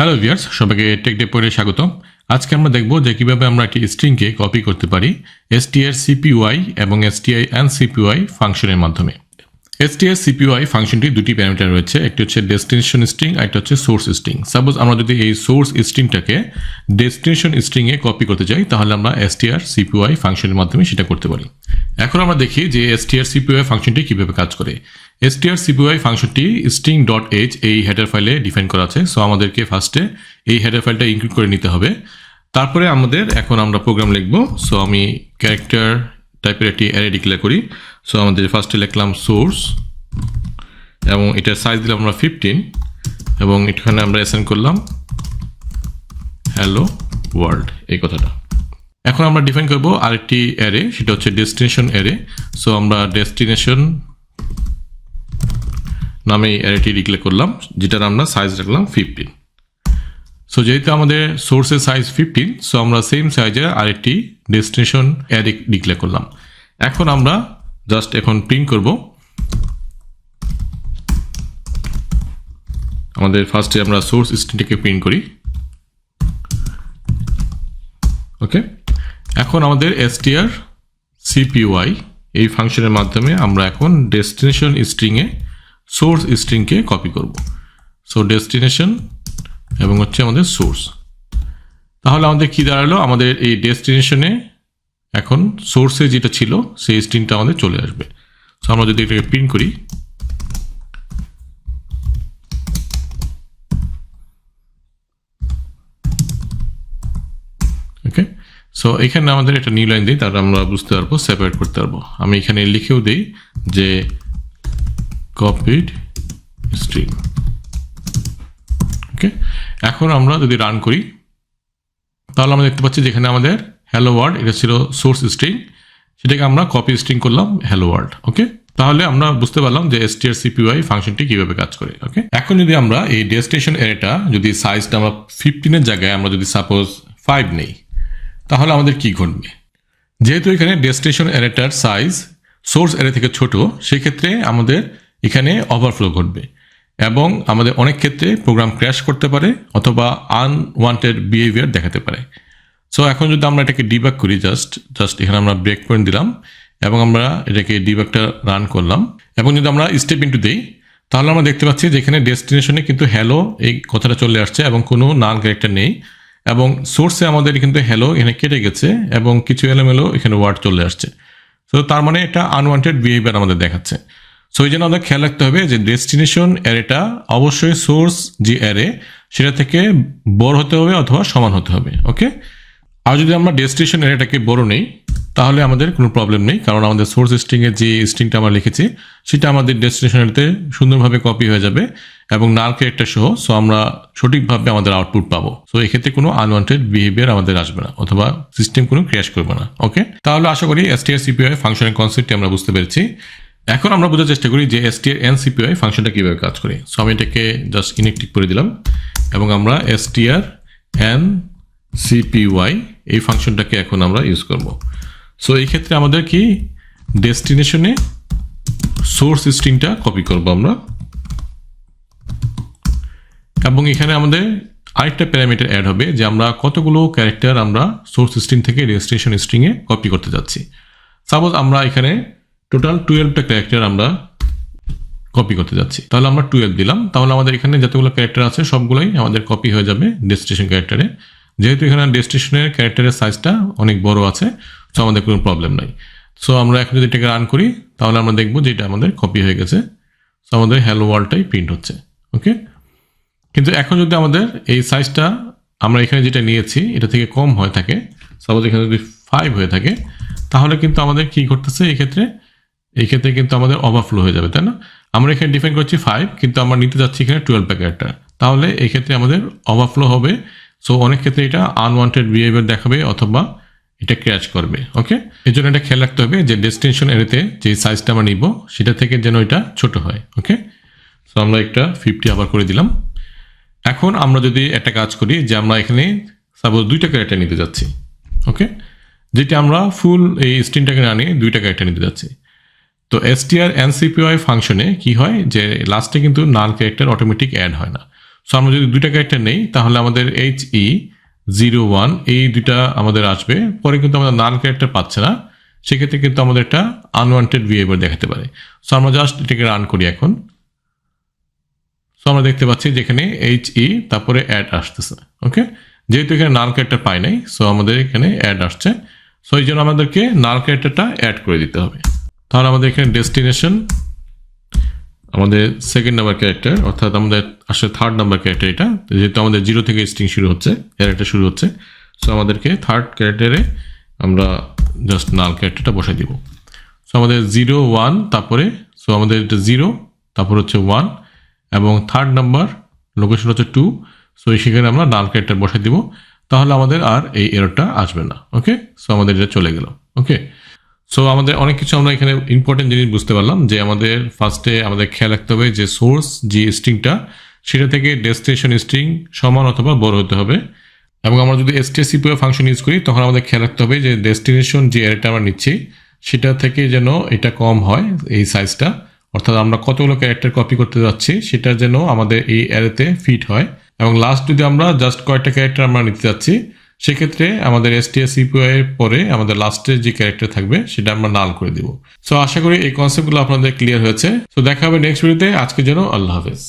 Hello viewers, সবাইকে take day পড়ে স্বাগতম। আজকে আমরা দেখব যে কিভাবে আমরা একটি স্ট্রিংকে কপি করতে পারি strcpy এবং strncpy ফাংশনের মাধ্যমে। strcpy ফাংশনটি দুটি প্যারামিটার রয়েছে, একটি হচ্ছে ডেস্টিনেশন স্ট্রিং আর একটা হচ্ছে সোর্স স্ট্রিং। সাপোজ আমরা যদি এই সোর্স স্ট্রিংটাকে ডেস্টিনেশন স্ট্রিংয়ে কপি করতে চাই, তাহলে আমরা strcpy ফাংশনের মাধ্যমে সেটা করতে পারি। এখন আমরা দেখি যে strcpy ফাংশনটি কিভাবে কাজ করে। strcpy ফাংশনটি string.h এই হেডার ফাইলে ডিফাইন করা আছে। সো আমাদেরকে ফার্স্টে এই হেডার ফাইলটা ইনক্লুড করে নিতে হবে। তারপরে এখন আমরা প্রোগ্রাম লিখব। সো আমি ক্যারেক্টার টাইপের একটি অ্যারে ডিক্লেয়ার করি। সো আমাদের ফার্স্টে লিখলাম সোর্স এবং এটার সাইজ দিলাম আমরা 15 এবং এখানে আমরা অ্যাসাইন করলাম হ্যালো ওয়ার্ল্ড এই কথাটা। এখন আমরা ডিফাইন করব আরেকটি অ্যারে, সেটা হচ্ছে ডেস্টিনেশন অ্যারে। সো আমরা ডেস্টিনেশন নামে এই অ্যারেটি ডিক্লেয়ার করলাম, যেটার আমরা সাইজ রাখলাম 15। সো যেহেতু আমাদের সোর্সের সাইজ 15, সো আমরা সেম সাইজের আরেকটি ডেস্টিনেশন অ্যারে ডিক্লেয়ার করলাম। এখন আমরা এখন প্রিন্ট করব। আমাদের ফার্স্টে আমরা সোর্স স্ট্রিংটাকে প্রিন্ট করি। ওকে, এখন আমাদের strcpy এই ফাংশনের মাধ্যমে আমরা এখন ডেস্টিনেশন স্ট্রিংয়ে সোর্স স্ট্রিংকে কপি করব। সো ডেস্টিনেশন এবং হচ্ছে আমাদের সোর্স। তাহলে আমাদের কি দাঁড়ালো, আমাদের এই ডেস্টিনেশনে এখন সোর্সে যেটা ছিল সেই স্ট্রিংটা আমাদের চলে আসবে। সো আমরা যদি এটাকে প্রিন্ট করি, ওকে, সো এখানে আমাদের একটা নিউ লাইন দিই, তাহলে আমরা বুঝতে পারবো, সেপারেট করতে পারবো। আমি এখানে লিখেও দিই যে কপিড স্ট্রিং। ওকে, এখন আমরা যদি রান করি, তাহলে আমরা দেখতে পাচ্ছি যেখানে আমাদের হ্যালো ওয়ার্ল্ড এটা ছিল সোর্স স্ট্রিং, সেটাকে আমরা কপি স্ট্রিং করলাম হ্যালো ওয়ার্ল্ড। ওকে, তাহলে আমরা বুঝতে পারলাম যে strcpy ফাংশনটি কিভাবে কাজ করে। ওকে, এখন যদি আমরা এই ডেস্টিনেশন অ্যারেটা যদি সাইজটা আমরা 15 জায়গায় আমরা যদি সাপোজ 5 নেই, তাহলে আমাদের কি ঘটবে? যেহেতু এখানে ডেস্টিনেশন অ্যারেটার সাইজ সোর্স অ্যারে থেকে ছোট, সেক্ষেত্রে আমাদের এখানে ওভারফ্লো ঘটবে এবং আমাদের অনেক ক্ষেত্রে প্রোগ্রাম ক্র্যাশ করতে পারে অথবা আনওয়ান্টেড বিহেভিয়ার দেখাতে পারে। সো এখন যদি আমরা এটাকে ডিবাগ করি, জাস্ট এখানে আমরা ব্রেক পয়েন্ট দিলাম এবং আমরা এটাকে ডিবাগটা রান করলাম এবং যদি আমরা স্টেপ ইনটু দিই, তাহলে আমরা দেখতে পাচ্ছি যে এখানে ডেস্টিনেশনে কিন্তু হ্যালো এই কথাটা চলে আসছে এবং কোনো নাল ক্যারেক্টার নেই, এবং সোর্সে আমাদের কিন্তু হ্যালো এখানে কেটে গেছে এবং কিছু এলোমেলো এখানে ওয়ার্ড চলে আসছে। সো তার মানে এটা আনওয়ান্টেড বিহেভিয়ার আমাদের দেখাচ্ছে। সো এই জন্য আমাদের খেয়াল রাখতে হবে যে ডেস্টিনেশন অ্যারেটা অবশ্যই সোর্স যে অ্যারে সেটা থেকে বড় হতে হবে অথবা সমান হতে হবে। ওকে, আর যদি আমরা ডেস্টিনেশন অ্যারেটাকে বড় নেই, তাহলে আমাদের কোনো প্রবলেম নেই, কারণ আমাদের সোর্স স্ট্রিংয়ের যে স্ট্রিংটা আমরা লিখেছি সেটা আমাদের ডেস্টিনেশন অ্যারেতে সুন্দরভাবে কপি হয়ে যাবে এবং নাল ক্যারেক্টার সহ। সো আমরা সঠিকভাবে আমাদের আউটপুট পাবো। সো এক্ষেত্রে কোনো আনওয়ান্টেড বিহেভিয়ার আমাদের আসবে না অথবা সিস্টেম কোনো ক্র্যাশ করবে না। ওকে, তাহলে আশা করি strcpy ফাংশনের কনসেপ্টটি আমরা বুঝতে পেরেছি। এখন আমরা বোঝার চেষ্টা করি যে strncpy ফাংশনটা কিভাবে কাজ করে। সো আমি এটাকে জাস্ট ইনএক্টিভ করে দিলাম এবং আমরা strncpy এই ফাংশনটাকে এখন আমরা ইউজ করব। সো এই ক্ষেত্রে আমাদের কি ডেস্টিনেশনে সোর্স স্ট্রিংটা কপি করব আমরা, এবং এখানে আমাদের আরেকটা প্যারামিটার অ্যাড হবে যে আমরা কতগুলো ক্যারেক্টার আমরা সোর্স স্ট্রিং থেকে ডেস্টিনেশন স্ট্রিংয়ে কপি করতে যাচ্ছি। সাপোজ আমরা এখানে টোটাল 12টা ক্যারেক্টার আমরা কপি করতে যাচ্ছি, তাহলে আমরা 12 দিলাম। তাহলে আমাদের এখানে যতগুলো ক্যারেক্টার আছে সবগুলোই আমাদের কপি হয়ে যাবে ডেস্টিনেশন ক্যারেক্টারে। যেহেতু এখানে ডেস্টিনেশনের ক্যারেক্টারের সাইজটা অনেক বড় আছে, সো আমাদের কোনো প্রবলেম নাই। সো আমরা এখন যদি এটাকে রান করি, তাহলে আমরা দেখবো যে এটা আমাদের কপি হয়ে গেছে। সো আমাদের হ্যালো ওয়ার্ল্ডটাই প্রিন্ট হচ্ছে। ওকে, কিন্তু এখন যদি আমাদের এই সাইজটা আমরা এখানে যেটা নিয়েছি এটা থেকে কম হয়ে থাকে, সাপোজ এখানে যদি 5 হয়ে থাকে, তাহলে কিন্তু আমাদের কি করতেছে, এই ক্ষেত্রে কিন্তু আমাদের ওভারফ্লো হয়ে যাবে, তাই না? আমরা এখানে ডিফাইন করছি 5, কিন্তু আমরা নিতে যাচ্ছি এখানে 12টা ক্যারেক্টার, তাহলে এই ক্ষেত্রে আমাদের ওভারফ্লো হবে। সো অনেক ক্ষেত্রে এটা আনওয়ান্টেড বিহেভিয়ার দেখাবে অথবা এটা ক্র্যাশ করবে। ওকে, এই জন্য এটা খেয়াল রাখতে হবে যে ডেস্টিনেশন এরিয়াতে যে সাইজটা আমরা নিব সেটা থেকে যেন এটা ছোট হয়। ওকে, সো আমরা একটা 50 আবার করে দিলাম। এখন আমরা যদি একটা কাজ করি যে আমরা এখানে সাপোজ 2টা ক্যারেক্টার নিতে যাচ্ছি। ওকে, যেটা আমরা ফুল এই স্ট্রিংটাকে না নিয়ে 2টা ক্যারেক্টার নিতে যাচ্ছি। তো strncpy ফাংশনে কি হয় যে লাস্টে কিন্তু নাল ক্যারেক্টার অটোমেটিক অ্যাড হয় না। সো আমরা যদি দুইটা ক্যারেক্টার নেই তাহলে আমাদের HE01 এই দুইটা আমাদের আসবে, পরে কিন্তু আমাদের নাল ক্যারেক্টার পাচ্ছে না, সেক্ষেত্রে কিন্তু আমাদের একটা আনওয়ান্টেড বিহেভিয়ার দেখাতে পারে। সো আমরা জাস্ট এটাকে রান করি এখন। সো আমরা দেখতে পাচ্ছি যেখানে HE তারপরে অ্যাড আসতেছে। ওকে, যেহেতু এখানে নাল ক্যারেক্টার পাই নাই, সো আমাদের এখানে অ্যাড আসছে। সো এই জন্য আমাদেরকে নাল ক্যারেক্টারটা অ্যাড করে দিতে হবে। তাহলে আমাদের এখানে ডেস্টিনেশন আমাদের সেকেন্ড নাম্বার ক্যারেক্টার, অর্থাৎ আমাদের আসলে থার্ড নাম্বার ক্যারেক্টার এটা, যেহেতু আমাদের 0 থেকে স্ট্রিং শুরু হচ্ছে, ক্যারেক্টার শুরু হচ্ছে। সো আমাদেরকে থার্ড ক্যারেক্টারে আমরা জাস্ট নাল ক্যারেক্টারটা বসাই দিব। সো আমাদের 0 1 তারপরে, সো আমাদের এটা 0 তারপর হচ্ছে 1 এবং থার্ড নাম্বার লোকেশন হচ্ছে 2। সো সেখানে আমরা নাল ক্যারেক্টার বসাই দিব, তাহলে আমাদের আর এই এররটা আসবে না। ওকে, সো আমাদের এটা চলে গেল। ওকে, সো আমাদের অনেক কিছু আমরা এখানে ইম্পর্টেন্ট জিনিস বুঝতে পারলাম, যে আমাদের ফার্স্টে আমাদের খেয়াল রাখতে হবে যে সোর্স যে স্ট্রিংটা সেটা থেকে ডেস্টিনেশন স্ট্রিং সমান অথবা বড় হতে হবে। এবং আমরা যদি strcpy ফাংশন ইউজ করি তখন আমাদের খেয়াল রাখতে হবে যে ডেস্টিনেশন যে অ্যারেটা আমরা নিচ্ছি সেটা থেকে যেন এটা কম হয় এই সাইজটা, অর্থাৎ আমরা কতগুলো ক্যারেক্টার কপি করতে যাচ্ছি সেটা যেন আমাদের এই অ্যারেতে ফিট হয়। এবং লাস্ট যদি আমরা জাস্ট কয়েকটা ক্যারেক্টার আমরা নিতে যাচ্ছি সেক্ষেত্রে আমাদের strcpy এর পরে আমাদের লাস্টের যে ক্যারেক্টার থাকবে সেটা আমরা নাল করে দিব। সো আশা করি এই কনসেপ্টগুলো আপনাদের ক্লিয়ার হয়েছে। সো দেখা হবে নেক্সট ভিডিওতে। আজকের জন্য আল্লাহ হাফেজ।